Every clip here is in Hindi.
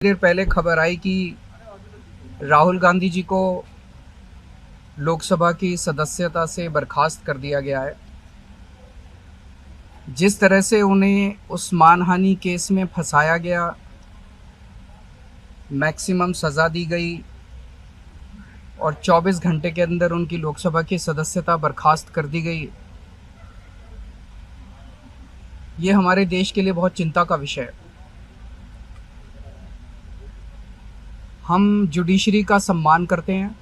देर पहले खबर आई कि राहुल गांधी जी को लोकसभा की सदस्यता से बर्खास्त कर दिया गया है। जिस तरह से उन्हें उस मानहानि केस में फंसाया गया, मैक्सिमम सज़ा दी गई और 24 घंटे के अंदर उनकी लोकसभा की सदस्यता बर्खास्त कर दी गई, ये हमारे देश के लिए बहुत चिंता का विषय है। हम जुडिशरी का सम्मान करते हैं,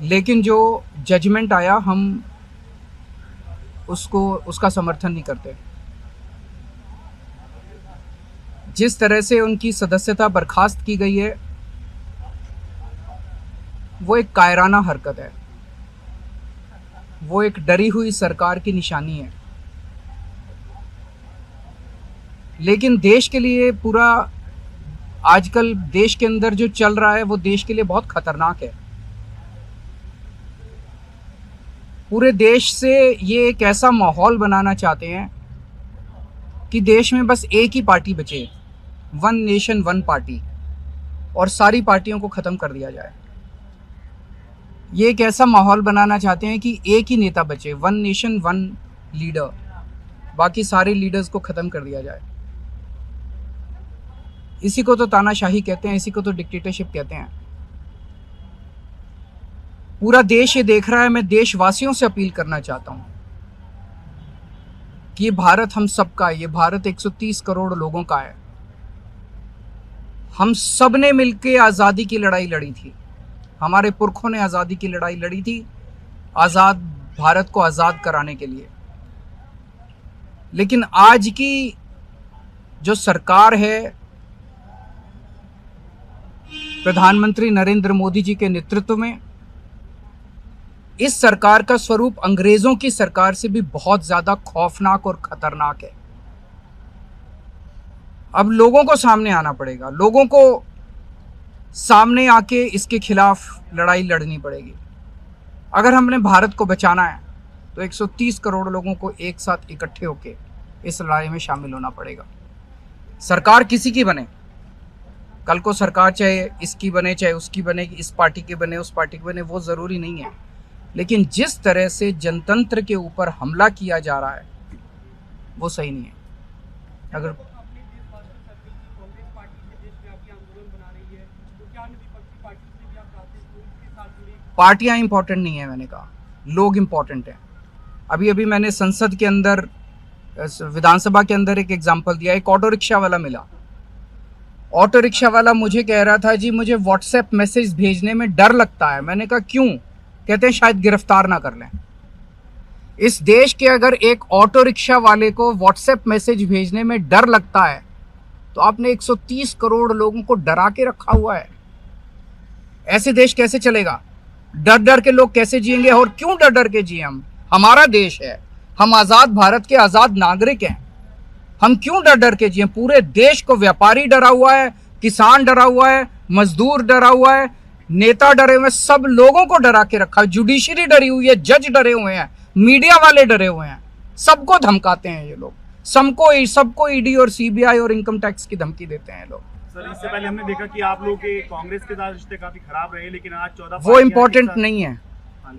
लेकिन जो जजमेंट आया हम उसका समर्थन नहीं करते। जिस तरह से उनकी सदस्यता बर्खास्त की गई है, वो एक कायराना हरकत है, वो एक डरी हुई सरकार की निशानी है। लेकिन देश के लिए पूरा आजकल देश के अंदर जो चल रहा है वो देश के लिए बहुत खतरनाक है। पूरे देश से ये एक ऐसा माहौल बनाना चाहते हैं कि देश में बस एक ही पार्टी बचे, वन नेशन वन पार्टी, और सारी पार्टियों को ख़त्म कर दिया जाए। ये एक ऐसा माहौल बनाना चाहते हैं कि एक ही नेता बचे, वन नेशन वन लीडर, बाकी सारे लीडर्स को ख़त्म कर दिया जाए। इसी को तो तानाशाही कहते हैं, इसी को तो डिक्टेटरशिप कहते हैं। पूरा देश ये देख रहा है। मैं देशवासियों से अपील करना चाहता हूँ कि ये भारत हम सबका है, ये भारत 130 करोड़ लोगों का है। हम सब ने मिलकर आज़ादी की लड़ाई लड़ी थी, हमारे पुरखों ने आज़ादी की लड़ाई लड़ी थी, आज़ाद भारत को आज़ाद कराने के लिए। लेकिन आज की जो सरकार है, प्रधानमंत्री नरेंद्र मोदी जी के नेतृत्व में, इस सरकार का स्वरूप अंग्रेजों की सरकार से भी बहुत ज्यादा खौफनाक और खतरनाक है। अब लोगों को सामने आना पड़ेगा, लोगों को सामने आके इसके खिलाफ लड़ाई लड़नी पड़ेगी। अगर हमने भारत को बचाना है तो 130 करोड़ लोगों को एक साथ इकट्ठे होके इस लड़ाई में शामिल होना पड़ेगा। सरकार किसी की बने, कल को सरकार चाहे इसकी बने चाहे उसकी बने, इस पार्टी की बने उस पार्टी की बने, वो ज़रूरी नहीं है। लेकिन जिस तरह से जनतंत्र के ऊपर हमला किया जा रहा है वो सही नहीं है। अगर पार्टियां इंपॉर्टेंट नहीं है, मैंने कहा लोग इंपॉर्टेंट हैं। अभी अभी मैंने संसद के अंदर, विधानसभा के अंदर एक एग्जाम्पल दिया। एक ऑटो रिक्शा वाला मिला, ऑटो रिक्शा वाला मुझे कह रहा था, जी मुझे व्हाट्सएप मैसेज भेजने में डर लगता है। मैंने कहा क्यों? कहते हैं शायद गिरफ्तार ना कर लें। इस देश के अगर एक ऑटो रिक्शा वाले को व्हाट्सएप मैसेज भेजने में डर लगता है तो आपने 130 करोड़ लोगों को डरा के रखा हुआ है। ऐसे देश कैसे चलेगा? डर डर के लोग कैसे जिएंगे? और क्यों डर डर के जिए? हमारा देश है, हम आज़ाद भारत के आज़ाद नागरिक हैं, हम क्यों डर डर के जिए? पूरे देश को व्यापारी डरा हुआ है, किसान डरा हुआ है, मजदूर डरा हुआ है, नेता डरे हुए हैं, सब लोगों को डरा के रखा है। जुडिशरी डरी हुई है, जज डरे हुए हैं, मीडिया वाले डरे हुए हैं, सबको धमकाते हैं ये लोग, सबको ईडी और सीबीआई और इनकम टैक्स की धमकी देते हैं लोग। सर, इससे पहले हमने देखा कि आप लोग के कांग्रेस के साथ रिश्ते काफी खराब रहे, लेकिन आज 14 वो इम्पोर्टेंट नहीं है।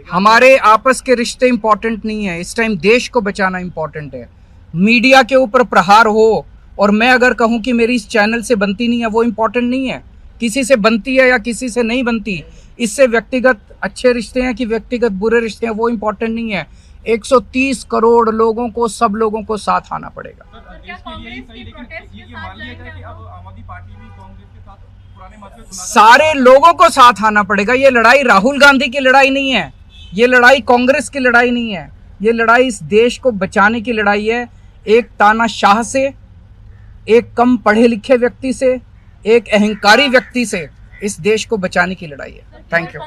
हमारे आपस के रिश्ते इंपॉर्टेंट नहीं है। इस टाइम देश को बचाना इंपॉर्टेंट है। मीडिया के ऊपर प्रहार हो और मैं अगर कहूं कि मेरी इस चैनल से बनती नहीं है, वो इंपॉर्टेंट नहीं है। किसी से बनती है या किसी से नहीं बनती, इससे व्यक्तिगत अच्छे रिश्ते हैं कि व्यक्तिगत बुरे रिश्ते हैं, वो इंपॉर्टेंट नहीं है। 130 करोड़ लोगों को, सब लोगों को साथ आना पड़ेगा। सारे लोगों को साथ आना पड़ेगा। ये लड़ाई राहुल गांधी की लड़ाई नहीं है, ये लड़ाई कांग्रेस की लड़ाई नहीं है, ये लड़ाई इस देश को बचाने की लड़ाई है। एक तानाशाह से, एक कम पढ़े लिखे व्यक्ति से, एक अहंकारी व्यक्ति से इस देश को बचाने की लड़ाई है। Thank you.